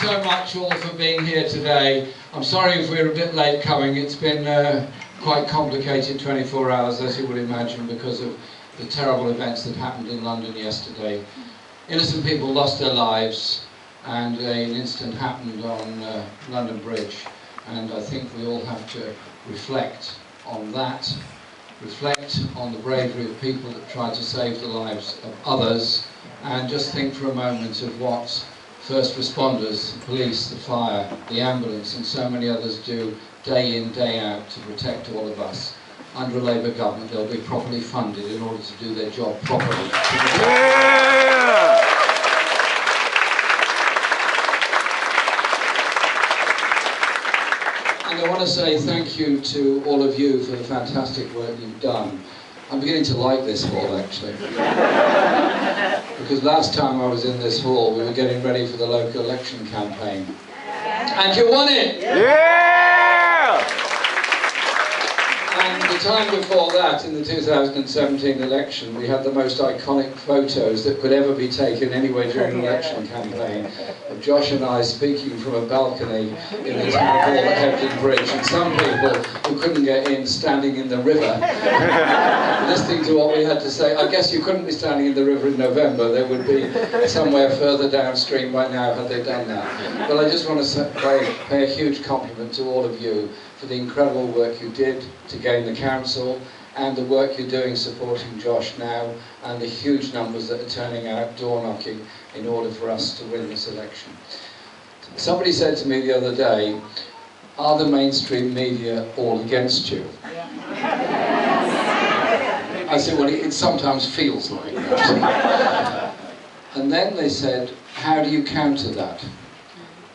so much all for being here today. I'm sorry if we're a bit late coming. It's been quite complicated 24 hours, as you would imagine, because of the terrible events that happened in London yesterday. Innocent people lost their lives, and an incident happened on London Bridge. And I think we all have to reflect on that, reflect on the bravery of people that tried to save the lives of others, and just think for a moment of what first responders, the police, the fire, the ambulance and so many others do day in, day out to protect all of us. Under a Labour government they'll be properly funded in order to do their job properly. Yeah! And I want to say thank you to all of you for the fantastic work you've done. I'm beginning to like this hall, actually. Because last time I was in this hall, we were getting ready for the local election campaign. And you won it! Yeah! And the time before that, in the 2017 election, we had the most iconic photos that could ever be taken anywhere during an election campaign of Josh and I speaking from a balcony in the town hall at Hebden Bridge, and some people who couldn't get in standing in the river listening to what we had to say. I guess you couldn't be standing in the river in November. They would be somewhere further downstream by now had they done that. But I just want to pay a huge compliment to all of you for the incredible work you did to gain the council, and the work you're doing supporting Josh now, and the huge numbers that are turning out door knocking in order for us to win this election. Somebody said to me the other day, are the mainstream media all against you? I said, well, it sometimes feels like that. And then they said, how do you counter that?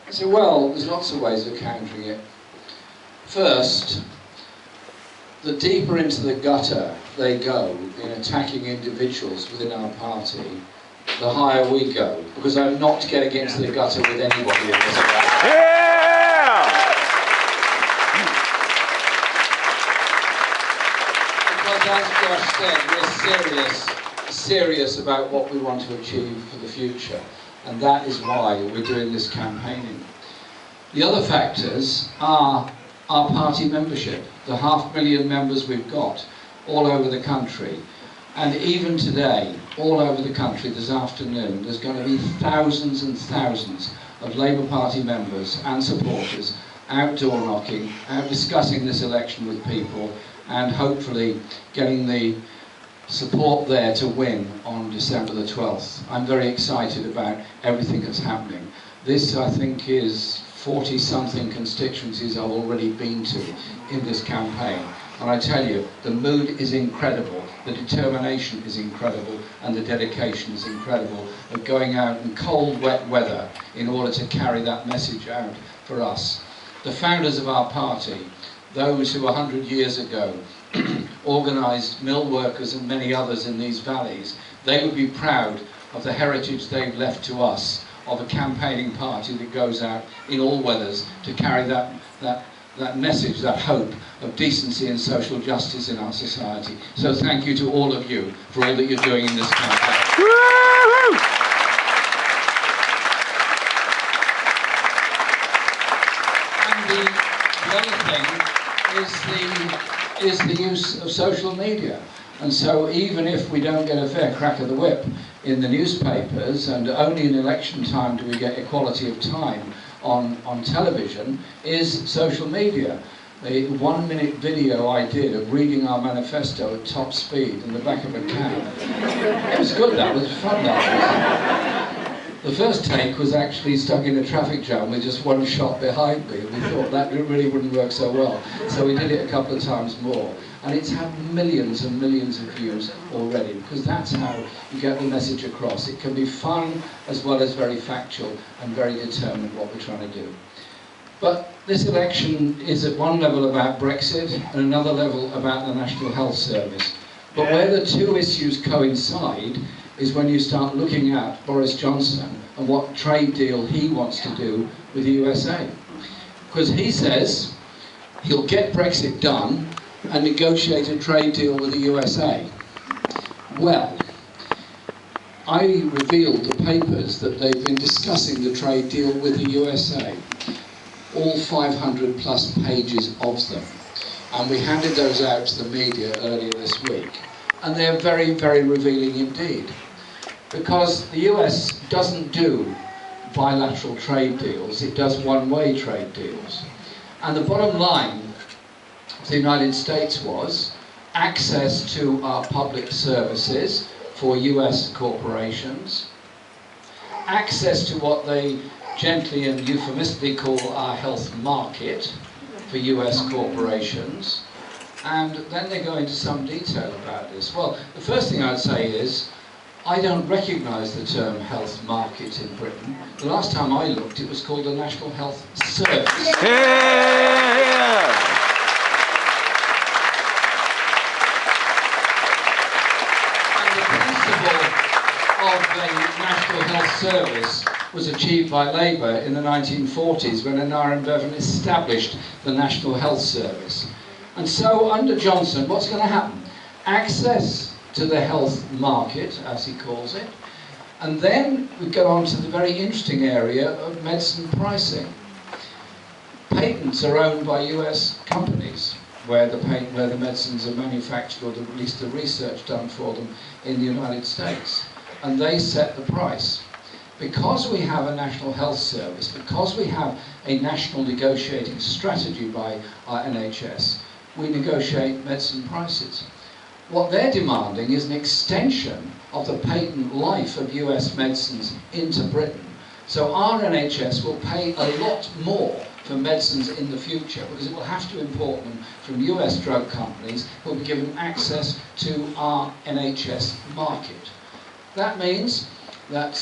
I said, well, there's lots of ways of countering it. First, the deeper into the gutter they go in attacking individuals within our party, the higher we go. Because I'm not getting into the gutter with anybody in this election. Yeah! Because as Josh said, we're serious about what we want to achieve for the future. And that is why we're doing this campaigning. The other factors are our party membership, the 500,000 members we've got all over the country. And even today, all over the country this afternoon, there's going to be thousands and thousands of Labour Party members and supporters out door knocking, out discussing this election with people, and hopefully getting the support there to win on December the 12th. I'm very excited about everything that's happening. This, I think, is 40-something constituencies I've already been to in this campaign. And I tell you, the mood is incredible, the determination is incredible, and the dedication is incredible of going out in cold, wet weather in order to carry that message out for us. The founders of our party, those who 100 years ago organised mill workers and many others in these valleys, they would be proud of the heritage they've left to us, of a campaigning party that goes out in all weathers to carry that message, that hope of decency and social justice in our society. So thank you to all of you for all that you're doing in this campaign. And the other thing is the use of social media. And so even if we don't get a fair crack of the whip in the newspapers, and only in election time do we get equality of time on television, is social media. The 1-minute video I did of reading our manifesto at top speed in the back of a cab. It was good, that was fun, that was. The first take was actually stuck in a traffic jam with just one shot behind me, and we thought that really wouldn't work so well. So we did it a couple of times more. And it's had millions and millions of views already, because that's how you get the message across. It can be fun as well as very factual and very determined what we're trying to do. But this election is at one level about Brexit and another level about the National Health Service. But where the two issues coincide is when you start looking at Boris Johnson and what trade deal he wants to do with the USA. Because he says he'll get Brexit done and negotiate a trade deal with the USA. Well, I revealed the papers that they've been discussing the trade deal with the USA, all 500 plus pages of them. And we handed those out to the media earlier this week. And they're very, very revealing indeed. Because the US doesn't do bilateral trade deals, it does one-way trade deals. And the bottom line of the United States was access to our public services for US corporations, access to what they gently and euphemistically call our health market for US corporations, and then they go into some detail about this. Well, the first thing I'd say is, I don't recognise the term health market in Britain. The last time I looked, it was called the National Health Service. Yeah. Of the National Health Service was achieved by Labour in the 1940s when Anara and Bevan established the National Health Service. And so under Johnson, what's going to happen? Access to the health market, as he calls it, and then we go on to the very interesting area of medicine pricing. Patents are owned by US companies where the medicines are manufactured, or at least the research done for them in the United States. And they set the price. Because we have a National Health Service, because we have a national negotiating strategy by our NHS, we negotiate medicine prices. What they're demanding is an extension of the patent life of US medicines into Britain. So our NHS will pay a lot more for medicines in the future because it will have to import them from US drug companies who will be given access to our NHS market. That means that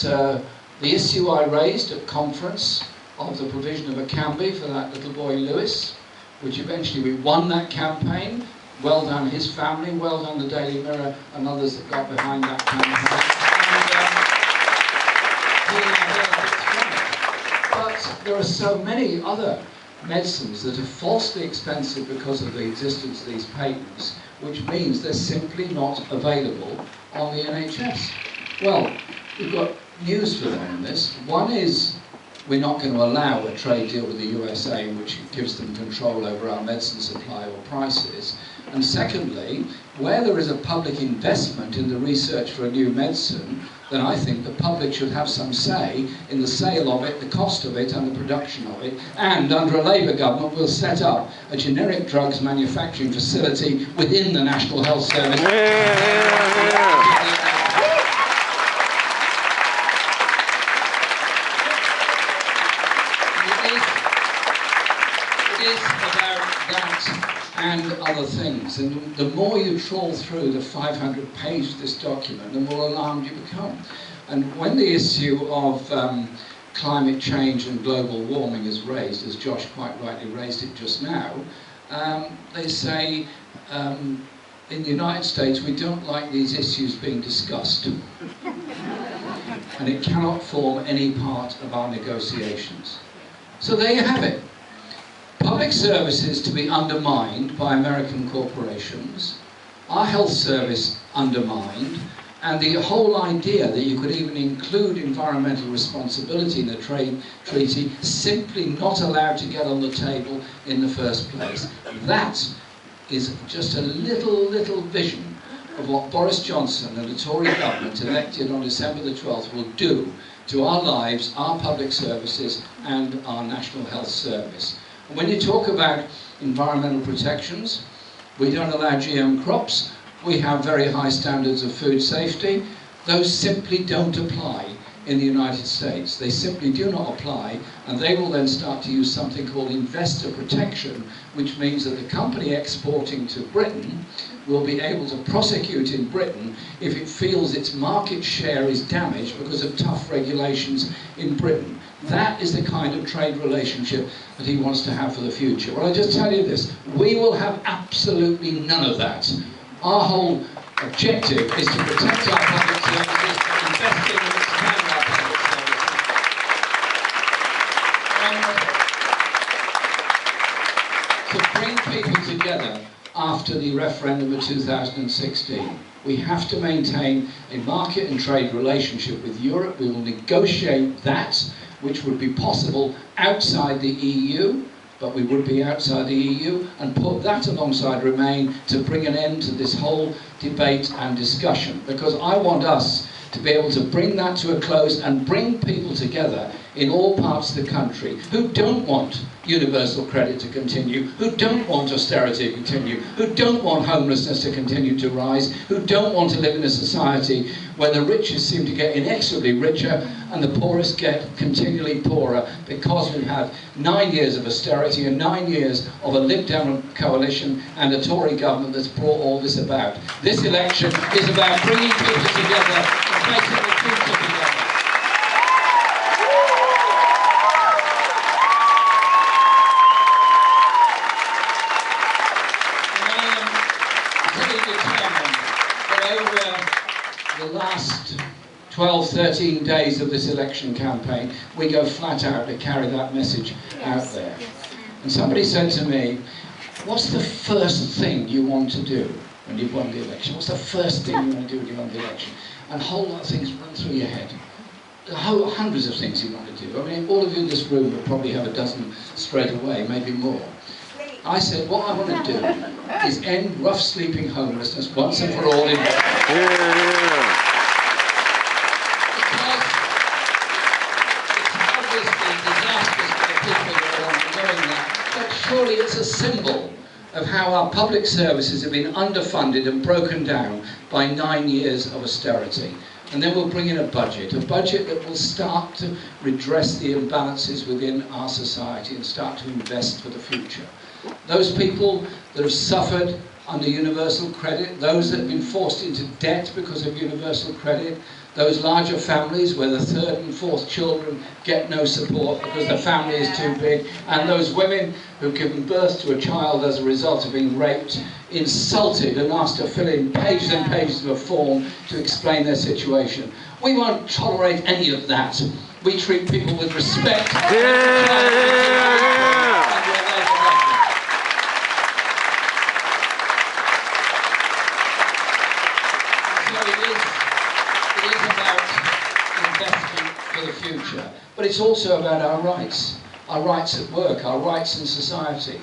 the issue I raised at conference of the provision of a Cambi for that little boy Lewis, which eventually we won that campaign. Well done his family, well done the Daily Mirror and others that got behind that campaign. But there are so many other medicines that are falsely expensive because of the existence of these patents, which means they're simply not available on the NHS. Well, we've got news for them on this. One is we're not going to allow a trade deal with the USA which gives them control over our medicine supply or prices. And secondly, where there is a public investment in the research for a new medicine, then I think the public should have some say in the sale of it, the cost of it and the production of it. And under a Labour government, we'll set up a generic drugs manufacturing facility within the National Health Service. And other things. And the more you trawl through the 500 pages of this document, the more alarmed you become. And when the issue of climate change and global warming is raised, as Josh quite rightly raised it just now, they say in the United States we don't like these issues being discussed. And it cannot form any part of our negotiations. So there you have it. Public services to be undermined by American corporations, our health service undermined, and the whole idea that you could even include environmental responsibility in the trade treaty simply not allowed to get on the table in the first place. That is just a little vision of what Boris Johnson and the Tory government elected on December the 12th will do to our lives, our public services and our National Health Service. When you talk about environmental protections, we don't allow GM crops, we have very high standards of food safety. Those simply don't apply in the United States. They simply do not apply, and they will then start to use something called investor protection, which means that the company exporting to Britain will be able to prosecute in Britain if it feels its market share is damaged because of tough regulations in Britain. That is the kind of trade relationship that he wants to have for the future. Well, I just tell you this, we will have absolutely none of that. Our whole objective is to protect our public services, invest in and expand our public services. To bring people together after the referendum of 2016. We have to maintain a market and trade relationship with Europe. We will negotiate that, which would be possible outside the EU, but we would be outside the EU, and put that alongside Remain to bring an end to this whole debate and discussion. Because I want us to be able to bring that to a close and bring people together in all parts of the country who don't want universal credit to continue, who don't want austerity to continue, who don't want homelessness to continue to rise, who don't want to live in a society where the richest seem to get inexorably richer and the poorest get continually poorer, because we've had 9 years of austerity and 9 years of a Lib Dem coalition and a Tory government that's brought all this about. This election is about bringing people together and making the future together. The last 12, 13 days of this election campaign, we go flat out to carry that message out there. And somebody said to me, what's the first thing you want to do when you've won the election? What's the first thing you want to do when you've won the election? And a whole lot of things run through your head. Hundreds of things you want to do. I mean, all of you in this room would probably have a dozen straight away, maybe more. I said, what I want to do is end rough sleeping homelessness once and for all in surely it's a symbol of how our public services have been underfunded and broken down by 9 years of austerity. And then we'll bring in a budget that will start to redress the imbalances within our society and start to invest for the future. Those people that have suffered under universal credit, those that have been forced into debt because of universal credit, those larger families where the third and fourth children get no support because the family is too big, and those women who've given birth to a child as a result of being raped, insulted and asked to fill in pages and pages of a form to explain their situation. We won't tolerate any of that. We treat people with respect. But it's also about our rights at work, our rights in society.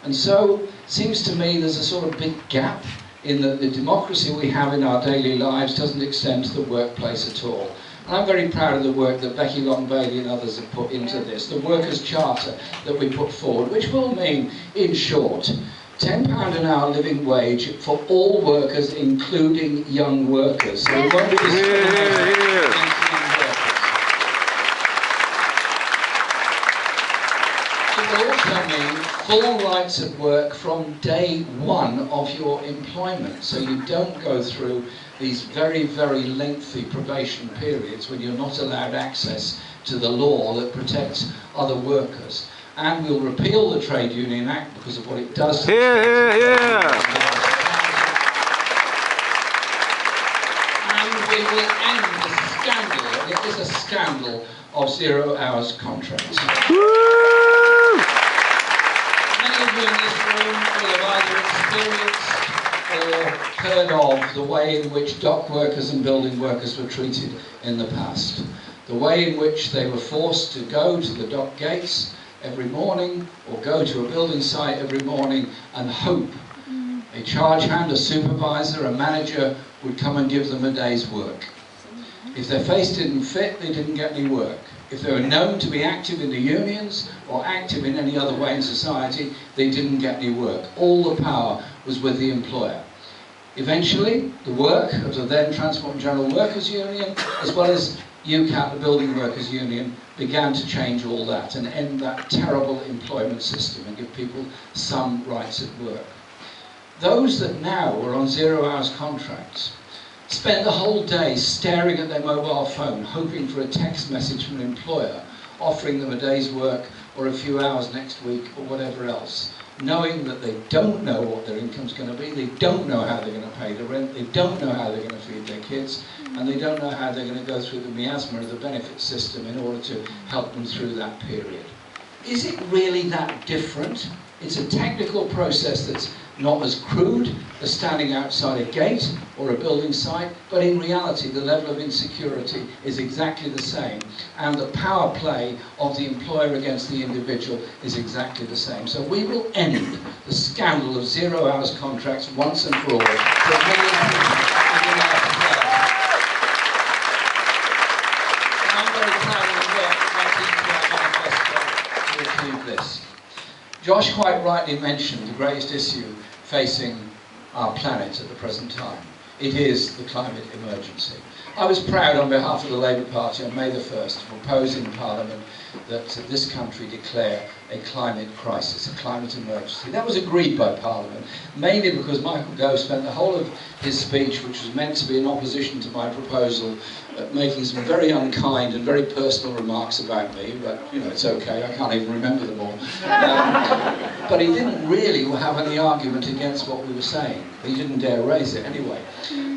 And so it seems to me there's a sort of big gap in that the democracy we have in our daily lives doesn't extend to the workplace at all. And I'm very proud of the work that Becky Long-Bailey and others have put into this, the Workers' Charter that we put forward, which will mean, in short, £10 an hour living wage for all workers, including young workers. So there won't be discrimination against young workers. It will also mean full rights at work from day one of your employment. So you don't go through these very, very lengthy probation periods when you're not allowed access to the law that protects other workers. And we'll repeal the Trade Union Act because of what it does. And we will end the scandal, and it is a scandal, of 0 hours contracts. Many of you in this room will have either experienced or heard of the way in which dock workers and building workers were treated in the past. The way in which they were forced to go to the dock gates every morning or go to a building site every morning and hope a charge hand, a supervisor, a manager would come and give them a day's work. If their face didn't fit, they didn't get any work. If they were known to be active in the unions or active in any other way in society, they didn't get any work. All the power was with the employer. Eventually, the work of the then Transport and General Workers Union, as well as UCAT, the Building Workers Union, began to change all that and end that terrible employment system and give people some rights at work. Those that now are on 0 hours contracts spend the whole day staring at their mobile phone, hoping for a text message from an employer offering them a day's work or a few hours next week or whatever else, knowing that they don't know what their income's going to be, they don't know how they're going to pay the rent, they don't know how they're going to feed their kids, and they don't know how they're going to go through the miasma of the benefit system in order to help them through that period. Is it really that different It's a technical process that's not as crude as standing outside a gate or a building site, but in reality the level of insecurity is exactly the same, and the power play of the employer against the individual is exactly the same. So we will end the scandal of 0 hours contracts once and for all for a million people in our society. And I'm very proud of the work that my team put out manifesto to achieve this. Josh quite rightly mentioned the greatest issue facing our planet at the present time. It is the climate emergency. I was proud on behalf of the Labour Party on May the 1st to propose in Parliament that this country declare a climate crisis, a climate emergency. That was agreed by Parliament, mainly because Michael Gove spent the whole of his speech, which was meant to be in opposition to my proposal, making some very unkind and very personal remarks about me, but you know, it's okay, I can't even remember them all. But he didn't really have any argument against what we were saying. He didn't dare raise it anyway.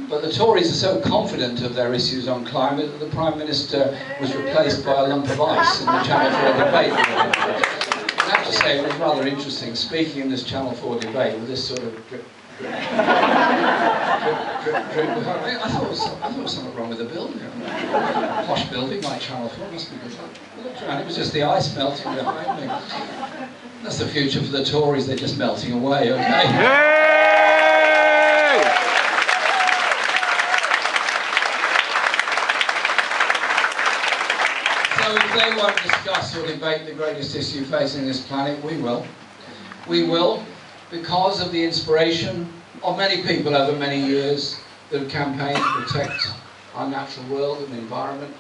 But the Tories are so confident of their issues on climate that the Prime Minister was replaced by a lump of ice in the Channel 4 debate. I have to say, it was rather interesting speaking in this Channel 4 debate with this sort of drip, drip, drip, drip. I thought there was something wrong with the building. A posh building like Channel 4 must be good. I looked around, it was just the ice melting behind me. That's the future for the Tories, they're just melting away, okay? So if they won't discuss or debate the greatest issue facing this planet, we will. We will, because of the inspiration of many people over many years that have campaigned to protect our natural world and the environment,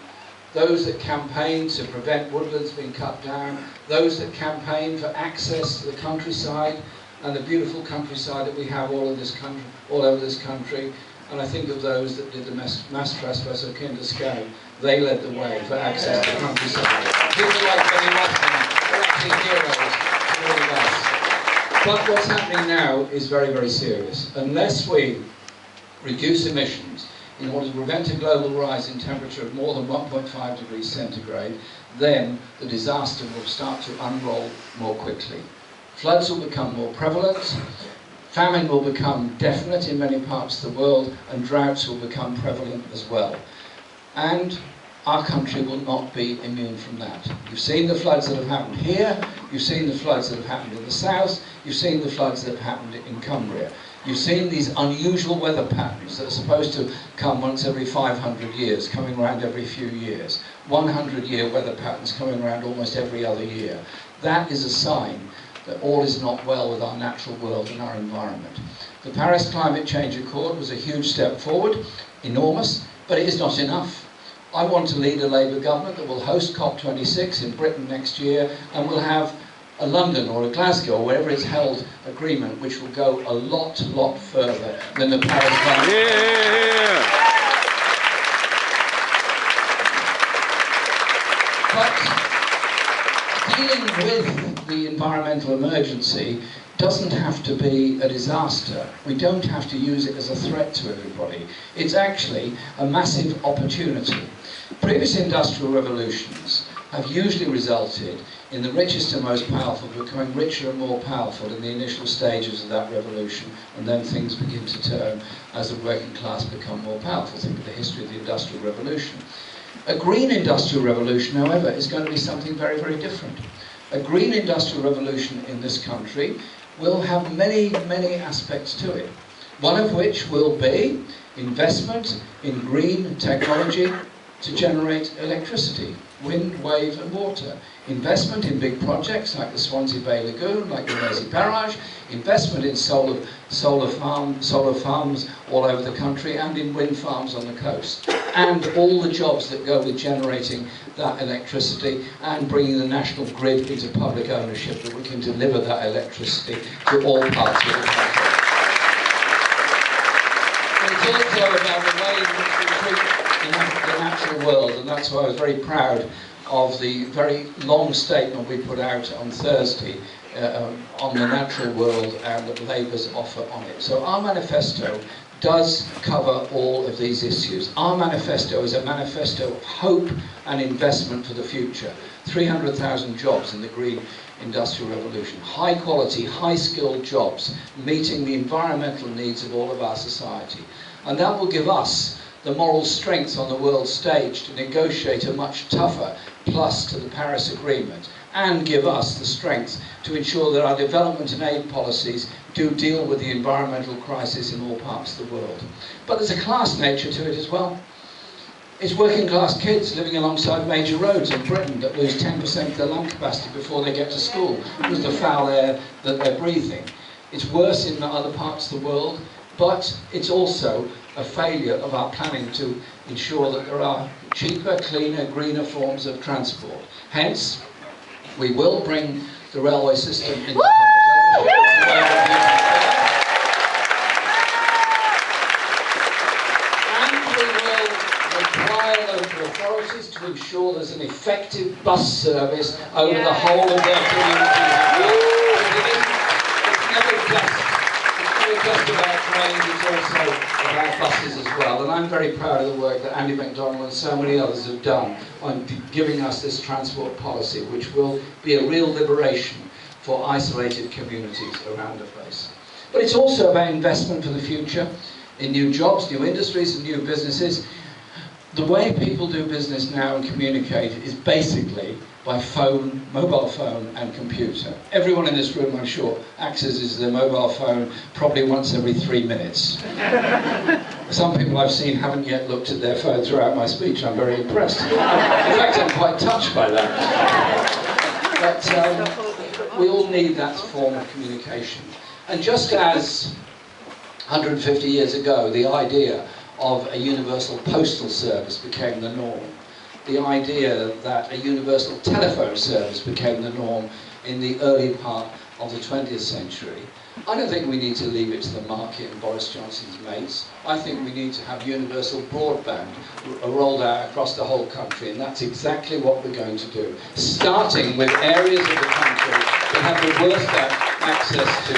those that campaign to prevent woodlands being cut down, those that campaign for access to the countryside and the beautiful countryside that we have all over this country, and I think of those that did the mass trespass of Kinderscow. They led the way for access to the countryside. People like Billy Rothman are actually heroes to all of us. But what's happening now is very, very serious. Unless we reduce emissions in order to prevent a global rise in temperature of more than 1.5 degrees centigrade, then the disaster will start to unroll more quickly. Floods will become more prevalent, famine will become definite in many parts of the world, and droughts will become prevalent as well. And our country will not be immune from that. You've seen the floods that have happened here, you've seen the floods that have happened in the south, you've seen the floods that have happened in Cumbria. You've seen these unusual weather patterns that are supposed to come once every 500 years, coming around every few years. 100-year weather patterns coming around almost every other year. That is a sign that all is not well with our natural world and our environment. The Paris Climate Change Accord was a huge step forward, enormous, but it is not enough. I want to lead a Labour government that will host COP26 in Britain next year, and will have a London or a Glasgow or wherever it's held agreement which will go a lot further than the Paris Climate. But dealing with the environmental emergency doesn't have to be a disaster. We don't have to use it as a threat to everybody. It's actually a massive opportunity. Previous industrial revolutions have usually resulted in the richest and most powerful becoming richer and more powerful in the initial stages of that revolution, and then things begin to turn as the working class become more powerful. Think of the history of the Industrial Revolution. A green industrial revolution, however, is going to be something very, very different. A green industrial revolution in this country will have many, many aspects to it. One of which will be investment in green technology to generate electricity, wind, wave and water. Investment in big projects like the Swansea Bay Lagoon, like the Mersey Barrage, investment in solar farms all over the country, and in wind farms on the coast. And all the jobs that go with generating that electricity and bringing the national grid into public ownership, that we can deliver that electricity to all parts of the country. And it's also about the way in which we treat the natural world, and that's why I was very proud of the very long statement we put out on Thursday on the natural world and Labour's offer on it. So our manifesto does cover all of these issues. Our manifesto is a manifesto of hope and investment for the future. 300,000 jobs in the green industrial revolution. High quality, high skilled jobs meeting the environmental needs of all of our society. And that will give us the moral strength on the world stage to negotiate a much tougher plus to the Paris Agreement, and give us the strength to ensure that our development and aid policies do deal with the environmental crisis in all parts of the world. But there's a class nature to it as well. It's working class kids living alongside major roads in Britain that lose 10% of their lung capacity before they get to school because of the foul air that they're breathing. It's worse in other parts of the world, but it's also a failure of our planning to ensure that there are cheaper, cleaner, greener forms of transport. Hence, we will bring the railway system into public ownership. And we will require local authorities to ensure there's an effective bus service over the whole of their communities. It's never just about trains, it's also about buses as well. And I'm very proud of the work that Andy MacDonald and so many others have done on giving us this transport policy, which will be a real liberation for isolated communities around the place. But it's also about investment for the future in new jobs, new industries and new businesses. The way people do business now and communicate is basically by phone, mobile phone and computer. Everyone in this room, I'm sure, accesses their mobile phone probably once every 3 minutes. Some people I've seen haven't yet looked at their phone throughout my speech. I'm very impressed. In fact, I'm quite touched by that. But we all need that form of communication. And just as 150 years ago, the idea of a universal postal service became the norm, the idea that a universal telephone service became the norm in the early part of the 20th century, I don't think we need to leave it to the market and Boris Johnson's mates. I think we need to have universal broadband rolled out across the whole country, and that's exactly what we're going to do. Starting with areas of the country that have the worst access to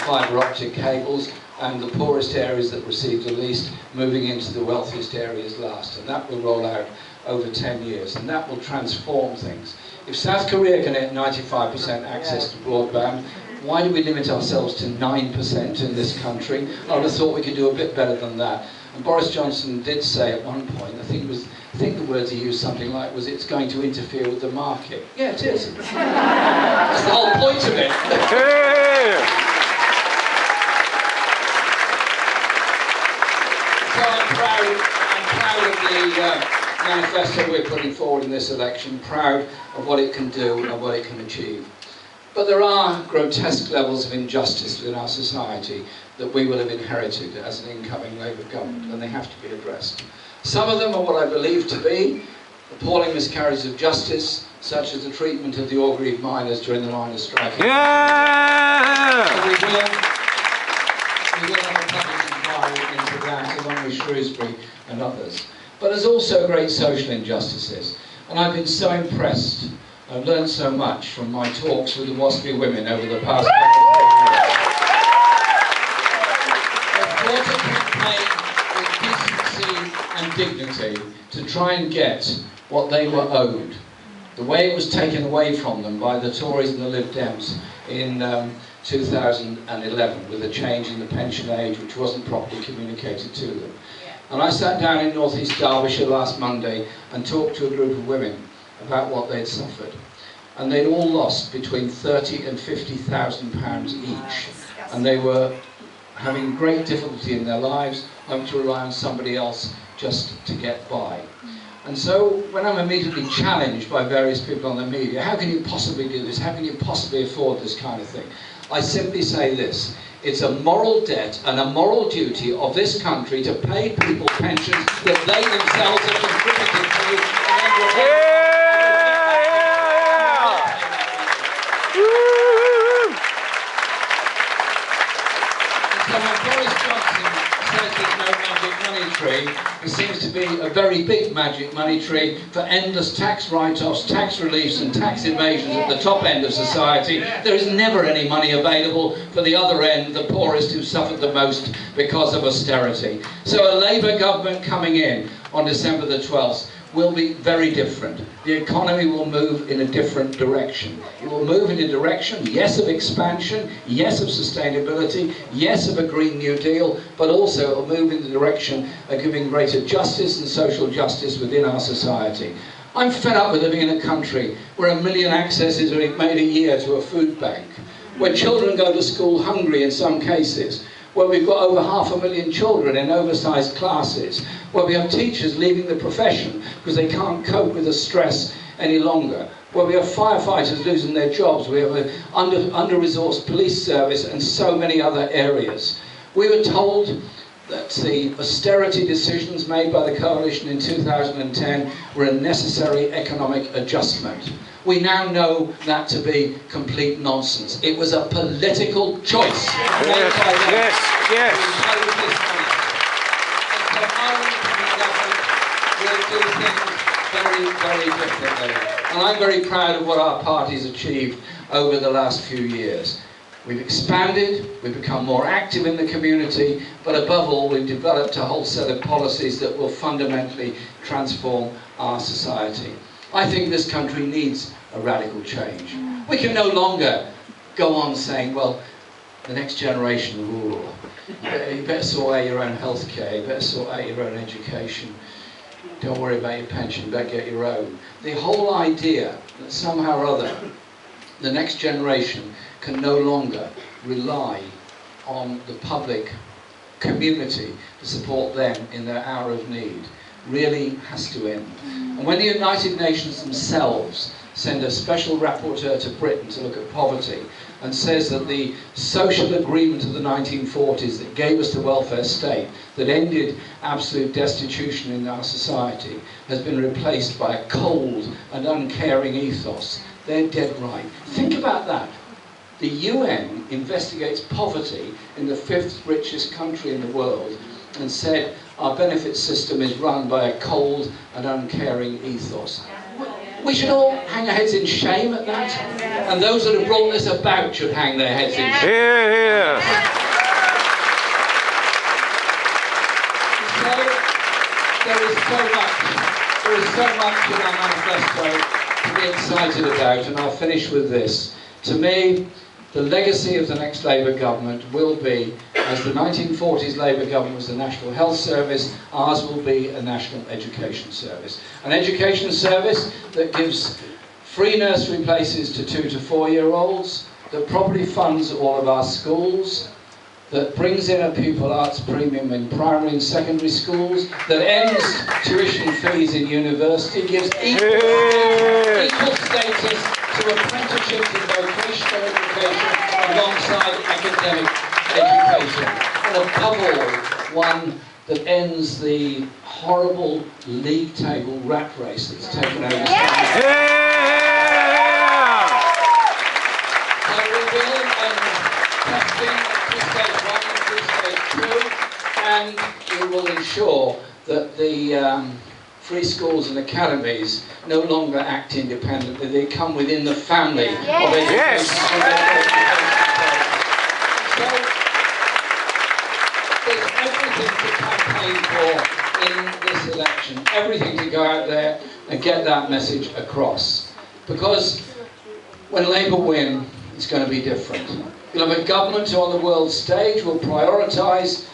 fibre optic cables, and the poorest areas that receive the least, moving into the wealthiest areas last. And that will roll out over 10 years, and that will transform things. If South Korea can get 95% access to broadband, why do we limit ourselves to 9% in this country? I would have thought we could do a bit better than that. And Boris Johnson did say at one point, I think the words he used something like was, it's going to interfere with the market. Yeah, it is. That's the whole point of it. So I'm proud of the manifesto we're putting forward in this election, proud of what it can do and what it can achieve. But there are grotesque levels of injustice within our society that we will have inherited as an incoming Labour government, and they have to be addressed. Some of them are what I believe to be appalling miscarriages of justice, such as the treatment of the aggrieved miners during the miners' strike. Yeah! So we will have a public inquiry into that, along with Shrewsbury and others. But there's also great social injustices, and I've been so impressed. I've learned so much from my talks with the WASPy women over the past couple of years. They've fought a campaign with decency and dignity to try and get what they were owed. The way it was taken away from them by the Tories and the Lib Dems in 2011 with a change in the pension age which wasn't properly communicated to them. And I sat down in North East Derbyshire last Monday and talked to a group of women about what they'd suffered. And they'd all lost between £30,000 and £50,000 each. And they were having great difficulty in their lives, having to rely on somebody else just to get by. And so when I'm immediately challenged by various people on the media, how can you possibly do this? How can you possibly afford this kind of thing? I simply say this: it's a moral debt and a moral duty of this country to pay people pensions that they themselves have contributed to. So when Boris Johnson says there's no magic money tree. There seems to be a very big magic money tree for endless tax write-offs, tax reliefs and tax evasions at the top end of society. There is never any money available for the other end, the poorest who suffered the most because of austerity. So a Labour government coming in on December the 12th will be very different. The economy will move in a different direction. It will move in a direction, yes, of expansion, yes, of sustainability, yes, of a Green New Deal, but also it will move in the direction of giving greater justice and social justice within our society. I'm fed up with living in a country where 1 million accesses are made a year to a food bank, where children go to school hungry in some cases, where we've got over 500,000 children in oversized classes, where we have teachers leaving the profession because they can't cope with the stress any longer, where we have firefighters losing their jobs, we have an under-resourced police service and so many other areas. We were told that the austerity decisions made by the coalition in 2010 were a necessary economic adjustment. We now know that to be complete nonsense. It was a political choice made by them. Yes. We'll do things very, very differently. And I'm very proud of what our party's achieved over the last few years. We've expanded, we've become more active in the community, but above all, we've developed a whole set of policies that will fundamentally transform our society. I think this country needs a radical change. We can no longer go on saying, well, the next generation will rule. You better sort out your own healthcare, you better sort out your own education. Don't worry about your pension, you better get your own. The whole idea that somehow or other the next generation can no longer rely on the public community to support them in their hour of need really has to end. And when the United Nations themselves send a special rapporteur to Britain to look at poverty and says that the social agreement of the 1940s that gave us the welfare state, that ended absolute destitution in our society, has been replaced by a cold and uncaring ethos, they're dead right. Think about that. The UN investigates poverty in the 5th richest country in the world and said our benefit system is run by a cold and uncaring ethos. We should all hang our heads in shame at that, and those that have brought this about should hang their heads in shame. Yeah. So, there is so much in our manifesto to be excited about, and I'll finish with this. To me, the legacy of the next Labour government will be, as the 1940s Labour government was the National Health Service, ours will be a National Education Service. An education service that gives free nursery places to 2 to 4-year-olds, that properly funds all of our schools, that brings in a pupil arts premium in primary and secondary schools, that ends tuition fees in university, gives equal status to apprenticeships and vocational education alongside academic education. And above all, one that ends the horrible league table rat race that's taken over. So we'll be testing at 2 stage 1 and 2 stage 2, and we will ensure that the free schools and academies no longer act independently. They come within the family of education. So there's everything to campaign for in this election, everything to go out there and get that message across. Because when Labour win, it's going to be different. You'll have a government who on the world stage will prioritise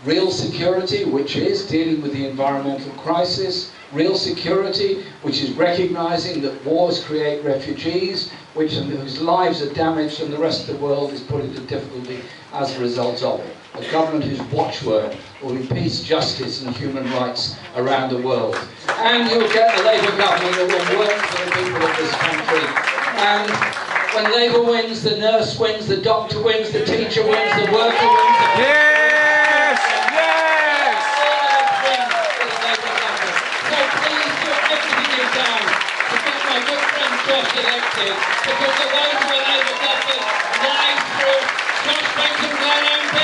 real security, which is dealing with the environmental crisis, real security, which is recognising that wars create refugees, whose lives are damaged and the rest of the world is put into difficulty as a result of it. A government whose watchword will be peace, justice and human rights around the world. And you'll get a Labour government that will work for the people of this country. And when Labour wins, the nurse wins, the doctor wins, the teacher wins, the worker wins. Yes! Yes! So please do everything you can to get my good friend Josh elected, because the way to a Labour government lies through Josh Benton, MP.